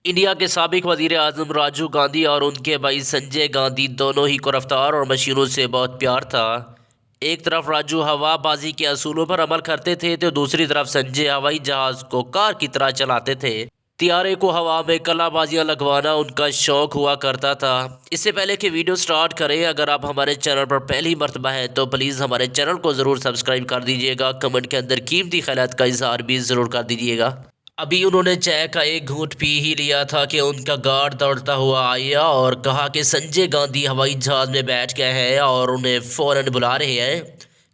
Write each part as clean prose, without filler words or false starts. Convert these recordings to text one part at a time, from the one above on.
India के साबिक वजीर आजम राजीव गांधी और उनके भाई संजय गांधी दोनों ही को रफ्तार और मशीनों से बहुत प्यार था। एक तरफ राजू हवाबाजी के असूलों पर अमल करते थे तो दूसरी तरफ संजय हवाई जहाज को कार की तरह चलाते थे। तियारे को हवा में कलाबाजियां लगवाना उनका शौक हुआ करता था। इससे पहले कि वीडियो स्टार्ट करें, अगर आप हमारे चैनल पर पहली मर्तबा है तो प्लीज़ हमारे चैनल को ज़रूर सब्सक्राइब कर दीजिएगा। कमेंट के अंदर कीमती ख्यालात का इजहार भी ज़रूर कर दीजिएगा। अभी उन्होंने चाय का एक घूंट पी ही लिया था कि उनका गार्ड दौड़ता हुआ आया और कहा कि संजय गांधी हवाई जहाज में बैठ गए हैं और उन्हें फ़ौरन बुला रहे हैं।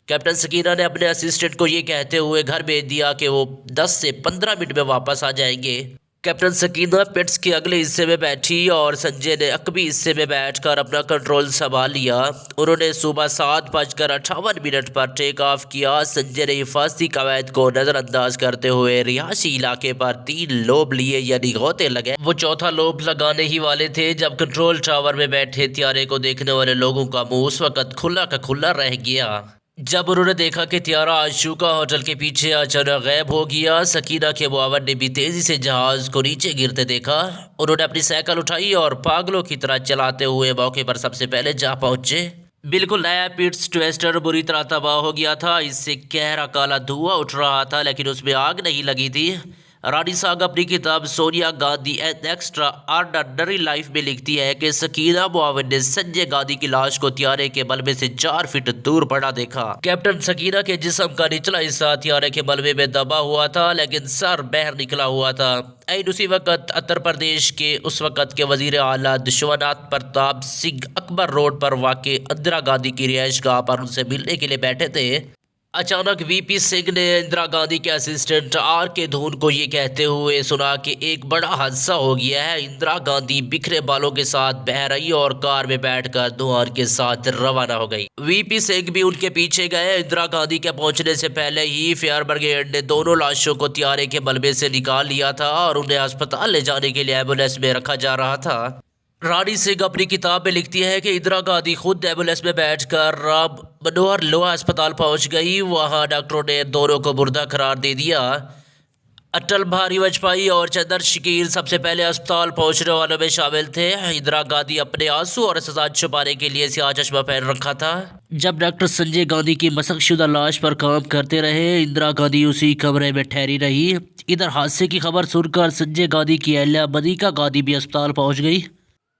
कैप्टन सकीना ने अपने असिस्टेंट को ये कहते हुए घर भेज दिया कि वो 10 से 15 मिनट में वापस आ जाएंगे। कैप्टन सकीना पिट्स के अगले हिस्से में बैठी और संजय ने अकबी हिस्से में बैठकर अपना कंट्रोल संभाल लिया। उन्होंने सुबह 7:58 पर टेक ऑफ किया। संजय ने हिफाजती कवायद को नज़रअंदाज करते हुए रिहायशी इलाके पर 3 लोब लिए यानी गोते लगे। वो चौथा लोब लगाने ही वाले थे जब कंट्रोल टावर में बैठे त्यारे को देखने वाले लोगों का मुंह उस वक्त खुला का खुला रह गया जब उन्होंने देखा कि त्यारा आशुका होटल के पीछे अचानक गायब हो गया। सकीना के मुआवन ने भी तेजी से जहाज को नीचे गिरते देखा। उन्होंने अपनी साइकिल उठाई और पागलों की तरह चलाते हुए मौके पर सबसे पहले जा पहुंचे। बिल्कुल नया पिट्स ट्विस्टर बुरी तरह तबाह हो गया था। इससे गहरा काला धुआं उठ रहा था लेकिन उसमें आग नहीं लगी थी। रानी साग अपनी किताब Sonia Gandhi an extra ordinary life में लिखती है कि सकीना मुआविन ने संजय गांधी की लाश को त्यारे के मलबे से 4 फीट दूर पड़ा देखा। कैप्टन सकीना के जिस्म का निचला हिस्सा त्यारे के मलबे में दबा हुआ था लेकिन सर बाहर निकला हुआ था। ऐन उसी वक्त उत्तर प्रदेश के उस वक्त के वजीर आला दुष्यंत प्रताप सिंह अकबर रोड पर वाक़ इंदिरा गांधी की रिहाइशगाह पर उनसे मिलने के लिए बैठे थे। अचानक वीपी सिंह ने इंदिरा गांधी के असिस्टेंट आर के धून को ये कहते हुए सुना कि एक बड़ा हादसा हो गया है। इंदिरा गांधी बिखरे बालों के साथ बह रही और कार में बैठकर धुआं के साथ रवाना हो गई। वीपी सिंह भी उनके पीछे गए। इंदिरा गांधी के पहुंचने से पहले ही फायर ब्रिगेड ने दोनों लाशों को त्यारे के मलबे से निकाल लिया था और उन्हें अस्पताल ले जाने के लिए एम्बुलेंस में रखा जा रहा था। रानी सिंह अपनी किताब में लिखती है कि इंदिरा गांधी खुद एम्बुलेंस में बैठकर राम मनोहर लोहिया अस्पताल पहुंच गई। वहां डॉक्टरों ने दोनों को मुर्दा करार दे दिया। अटल बिहारी वाजपेयी और चंद्रशेखर सबसे पहले अस्पताल पहुंचने वालों में शामिल थे। इंदिरा गांधी अपने आंसू और एहसास छुपाने के लिए स्याह चश्मा पहन रखा था। जब डॉक्टर संजय गांधी की मशकशुदा लाश पर काम करते रहे, इंदिरा गांधी उसी कमरे में ठहरी रही। इधर हादसे की खबर सुनकर संजय गांधी की अहलिया मनिका गांधी भी अस्पताल पहुँच गई।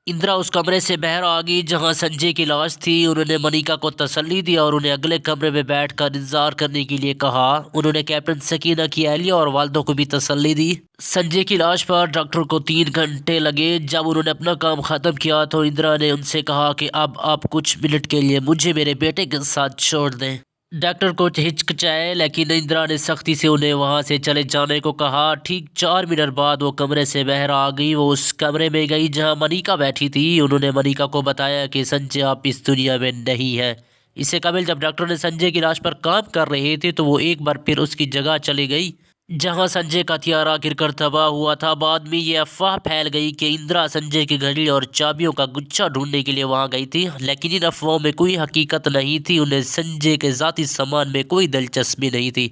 इंदिरा उस कमरे से बाहर आ गई जहां संजय की लाश थी। उन्होंने मनिका को तसल्ली दी और उन्हें अगले कमरे में बैठकर इंतजार करने के लिए कहा। उन्होंने कैप्टन सकीना की अहलिया और वालदों को भी तसल्ली दी। संजय की लाश पर डॉक्टर को 3 घंटे लगे। जब उन्होंने अपना काम ख़त्म किया तो इंदिरा ने उनसे कहा कि अब आप कुछ मिनट के लिए मुझे मेरे बेटे के साथ छोड़ दें। डॉक्टर को हिचकिचाए लेकिन इंदिरा ने सख्ती से उन्हें वहां से चले जाने को कहा। ठीक 4 मिनट बाद वो कमरे से बाहर आ गई। वो उस कमरे में गई जहां मनिका बैठी थी। उन्होंने मनिका को बताया कि संजय आप इस दुनिया में नहीं है। इससे कबल जब डॉक्टर ने संजय की लाश पर काम कर रहे थे तो वो एक बार फिर उसकी जगह चली गई जहां संजय का हथियारा गिरकर तबाह हुआ था। बाद में ये अफवाह फैल गई कि इंदिरा संजय की घड़ी और चाबियों का गुच्छा ढूंढने के लिए वहां गई थी, लेकिन इन अफवाहों में कोई हकीकत नहीं थी। उन्हें संजय के ज़ाती सामान में कोई दिलचस्पी नहीं थी।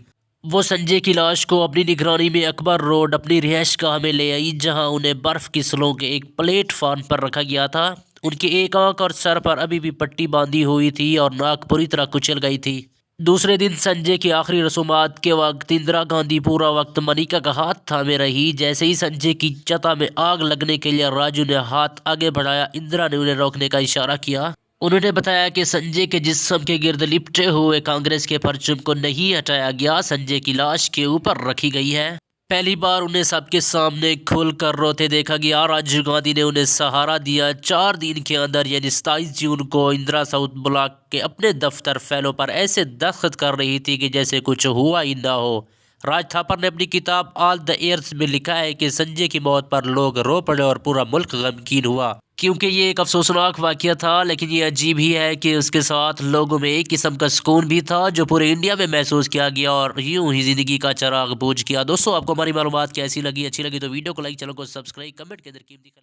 वो संजय की लाश को अपनी निगरानी में अकबर रोड अपनी रिहाइशगाह में ले आई जहां उन्हें बर्फ़ की स्लों के एक प्लेटफार्म पर रखा गया था। उनकी एक आंख और सर पर अभी भी पट्टी बांधी हुई थी और नाक पूरी तरह कुचल गई थी। दूसरे दिन संजय की आखिरी रसूमात के वक्त इंदिरा गांधी पूरा वक्त मनिका का हाथ थामे रही। जैसे ही संजय की चता में आग लगने के लिए राजू ने हाथ आगे बढ़ाया, इंदिरा ने उन्हें रोकने का इशारा किया। उन्होंने बताया कि संजय के जिस्म के गिर्द लिपटे हुए कांग्रेस के परचम को नहीं हटाया गया, संजय की लाश के ऊपर रखी गई है। पहली बार उन्हें सबके सामने खुलकर रोते देखा गया। राजीव गांधी ने उन्हें सहारा दिया। 4 दिन के अंदर यानी 27 जून को इंदिरा साउथ ब्लॉक के अपने दफ्तर फैलों पर ऐसे दस्तखत कर रही थी कि जैसे कुछ हुआ ही ना हो। राज थापर ने अपनी किताब ऑल द एयर्स में लिखा है कि संजय की मौत पर लोग रो पड़े और पूरा मुल्क गमगीन हुआ क्योंकि ये एक अफसोसनाक वाक़या था। लेकिन ये अजीब ही है कि उसके साथ लोगों में एक किस्म का सुकून भी था जो पूरे इंडिया में महसूस किया गया और यूं ही ज़िंदगी का चिराग बुझ गया। दोस्तों, आपको हमारी मालूमात कैसी लगी? अच्छी लगी तो वीडियो को लाइक, चैनल को सब्सक्राइब, कमेंट के अंदर कीमती